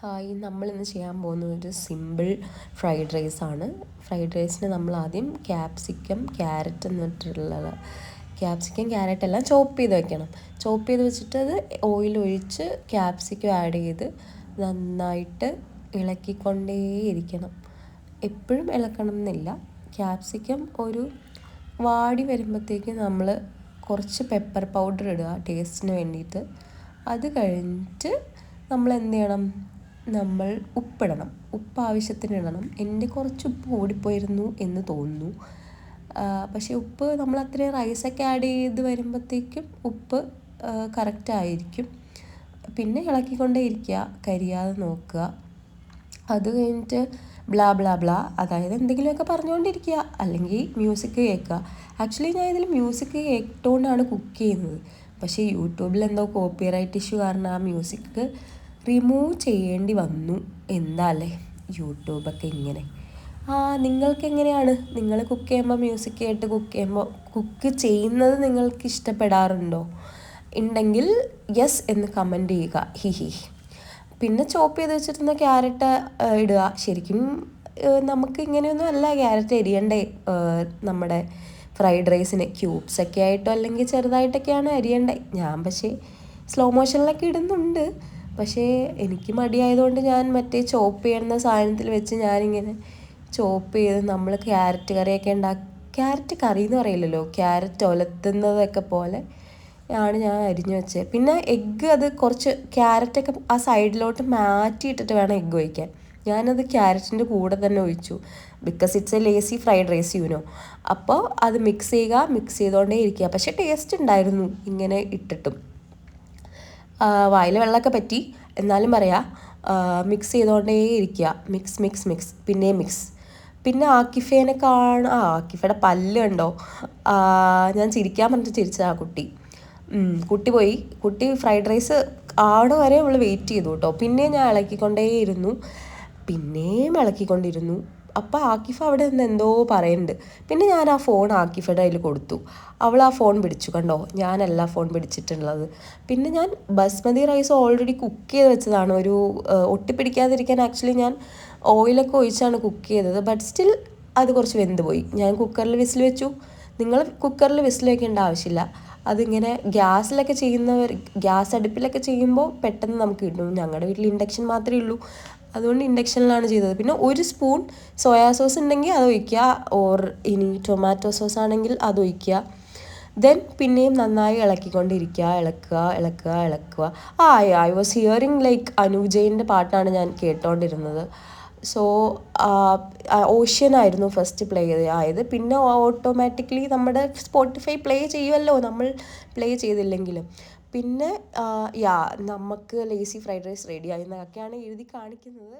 Hi, നമ്മളിന്ന് ചെയ്യാൻ പോകുന്നത് ഒരു സിമ്പിൾ ഫ്രൈഡ് റൈസാണ്. ഫ്രൈഡ് റൈസിന് നമ്മൾ ആദ്യം ക്യാപ്സിക്കം, ക്യാരറ്റ് എന്നിട്ടുള്ള ക്യാപ്സിക്കം, ക്യാരറ്റ് എല്ലാം ചോപ്പ് ചെയ്ത് വെക്കണം. ചോപ്പ് ചെയ്ത് വെച്ചിട്ട് അത് ഓയിലൊഴിച്ച് ക്യാപ്സിക്കം ആഡ് ചെയ്ത് നന്നായിട്ട് ഇളക്കിക്കൊണ്ടേയിരിക്കണം. എപ്പോഴും ഇളക്കണം എന്നില്ല. ക്യാപ്സിക്കം ഒരു വാടി വരുമ്പോഴത്തേക്ക് നമ്മൾ കുറച്ച് പെപ്പർ പൗഡർ ഇടുക ടേസ്റ്റിന് വേണ്ടിയിട്ട്. അത് കഴിഞ്ഞിട്ട് നമ്മൾ എന്ത് ചെയ്യണം, നമ്മൾ ഉപ്പിടണം. ഉപ്പ് ആവശ്യത്തിന് ഇടണം. എൻ്റെ കുറച്ച് ഉപ്പ് കൂടിപ്പോയിരുന്നു എന്ന് തോന്നുന്നു. പക്ഷേ ഉപ്പ് നമ്മൾ അത്രയും റൈസൊക്കെ ആഡ് ചെയ്ത് വരുമ്പോഴത്തേക്കും ഉപ്പ് കറക്റ്റായിരിക്കും. പിന്നെ ഇളക്കിക്കൊണ്ടേ ഇരിക്കുക, കരിയാതെ നോക്കുക. അത് കഴിഞ്ഞിട്ട് ബ്ലാ ബ്ലാ ബ്ലാ, അതായത് എന്തെങ്കിലുമൊക്കെ പറഞ്ഞുകൊണ്ടിരിക്കുക, അല്ലെങ്കിൽ മ്യൂസിക് കേൾക്കുക. ആക്ച്വലി ഞാൻ ഇതിൽ മ്യൂസിക് കേട്ടുകൊണ്ടാണ് കുക്ക് ചെയ്യുന്നത്. പക്ഷേ യൂട്യൂബിൽ എന്തോ കോപ്പിറൈറ്റ് ഇഷ്യൂ കാരണം ആ മ്യൂസിക് റിമൂവ് ചെയ്യേണ്ടി വന്നു. എന്താല്ലേ യൂട്യൂബൊക്കെ ഇങ്ങനെ. നിങ്ങൾക്ക് എങ്ങനെയാണ്? നിങ്ങൾ കുക്ക് ചെയ്യുമ്പോൾ മ്യൂസിക് കേട്ട് കുക്ക് ചെയ്യുന്നത് നിങ്ങൾക്ക് ഇഷ്ടപ്പെടാറുണ്ടോ? ഉണ്ടെങ്കിൽ യെസ് എന്ന് കമൻറ്റ് ചെയ്യുക. ഹി. പിന്നെ ചോപ്പ് ചെയ്ത് വെച്ചിരുന്ന ക്യാരറ്റ് ഇടുക. ശരിക്കും നമുക്ക് ഇങ്ങനെയൊന്നും അല്ല ക്യാരറ്റ് എരിയണ്ടേ നമ്മുടെ ഫ്രൈഡ് റൈസിന്. ക്യൂബ്സൊക്കെ ആയിട്ടോ അല്ലെങ്കിൽ ചെറുതായിട്ടൊക്കെയാണ് അരിയണ്ടേ. ഞാൻ പക്ഷേ സ്ലോ മോഷനിലൊക്കെ ഇടുന്നുണ്ട്. പക്ഷേ എനിക്ക് മടിയായതുകൊണ്ട് ഞാൻ മറ്റേ ചോപ്പ് ചെയ്യുന്ന സാധനത്തിൽ വെച്ച് ഞാനിങ്ങനെ ചോപ്പ് ചെയ്ത് നമ്മൾ ക്യാരറ്റ് കറിയൊക്കെ ക്യാരറ്റ് കറി എന്ന് പറയില്ലല്ലോ, ക്യാരറ്റ് ഒലത്തുന്നതൊക്കെ പോലെ ആണ് ഞാൻ അരിഞ്ഞു വെച്ചത്. പിന്നെ എഗ്ഗ് അത് കുറച്ച് ക്യാരറ്റൊക്കെ ആ സൈഡിലോട്ട് മാറ്റിയിട്ടിട്ട് വേണം എഗ്ഗ് ഒഴിക്കാൻ. ഞാനത് ക്യാരറ്റിൻ്റെ കൂടെ തന്നെ ഒഴിച്ചു. Because it's a lazy fried rice you know. അപ്പോൾ അത് മിക്സ് ചെയ്തുകൊണ്ടേ ഇരിക്കുക. പക്ഷേ ടേസ്റ്റ് ഉണ്ടായിരുന്നു ഇങ്ങനെ ഇട്ടിട്ടും. വായിൽ വെള്ളമൊക്കെ പറ്റി, എന്നാലും പറയാം, മിക്സ് ചെയ്തുകൊണ്ടേ ഇരിക്കുക. മിക്സ് പിന്നെ മിക്സ്. പിന്നെ ആക്കിഫേനെ ആക്കിഫയുടെ പല്ല് കണ്ടോ? ഞാൻ ചിരിക്കാൻ പറഞ്ഞിട്ട് ചിരിച്ചതാ കുട്ടി ഫ്രൈഡ് റൈസ് ആടെ വരെ അവൾ വെയിറ്റ് ചെയ്തു കേട്ടോ. പിന്നെയും ഞാൻ ഇളക്കിക്കൊണ്ടിരുന്നു. അപ്പോൾ ആക്കിഫ അവിടെ നിന്ന് എന്തോ പറയുന്നുണ്ട്. പിന്നെ ഞാൻ ആ ഫോൺ ആക്കിഫയുടെ കയ്യിൽ കൊടുത്തു. അവൾ ആ ഫോൺ പിടിച്ചു. കണ്ടോ, ഞാനല്ല ഫോൺ പിടിച്ചിട്ടുള്ളത്. പിന്നെ ഞാൻ ബസ്മതി റൈസ് ഓൾറെഡി കുക്ക് ചെയ്ത് വെച്ചതാണ്. ഒരു ഒട്ടിപ്പിടിക്കാതിരിക്കാൻ ആക്ച്വലി ഞാൻ ഓയിലൊക്കെ ഒഴിച്ചാണ് കുക്ക് ചെയ്തത്. ബട്ട് സ്റ്റിൽ അത് കുറച്ച് വെന്ത് പോയി. ഞാൻ കുക്കറിൽ വിസിൽ വെച്ചു. നിങ്ങൾ കുക്കറിൽ വിസിൽ വെക്കേണ്ട ആവശ്യമില്ല. അതിങ്ങനെ ഗ്യാസ് അടുപ്പിലൊക്കെ ചെയ്യുമ്പോൾ പെട്ടെന്ന് നമുക്ക് കിട്ടും. ഞങ്ങളുടെ വീട്ടിൽ ഇൻഡക്ഷൻ മാത്രമേ ഉള്ളൂ, അതുകൊണ്ട് ഇൻഡക്ഷനിലാണ് ചെയ്തത്. പിന്നെ ഒരു സ്പൂൺ സോയാ സോസ് ഉണ്ടെങ്കിൽ അത് ഒഴിക്കുക, ഓർ ഇനി ടൊമാറ്റോ സോസ് ആണെങ്കിൽ അത് ഒഴിക്കുക. ദെൻ പിന്നെയും നന്നായി ഇളക്കുക. ഐ വാസ് ഹിയറിങ് ലൈക്ക് അനുജയിൻ്റെ പാട്ടാണ് ഞാൻ കേട്ടോണ്ടിരുന്നത്. സോ ഓഷ്യനായിരുന്നു ഫസ്റ്റ് പ്ലേ ആയത്. പിന്നെ ഓട്ടോമാറ്റിക്കലി നമ്മുടെ സ്പോട്ടിഫൈ പ്ലേ ചെയ്യുമല്ലോ, നമ്മൾ പ്ലേ ചെയ്തില്ലെങ്കിലും. പിന്നെ നമുക്ക് ലേസി ഫ്രൈഡ് റൈസ് റെഡി ആയി എന്നൊക്കെയാണ് എഴുതി കാണിക്കുന്നത്.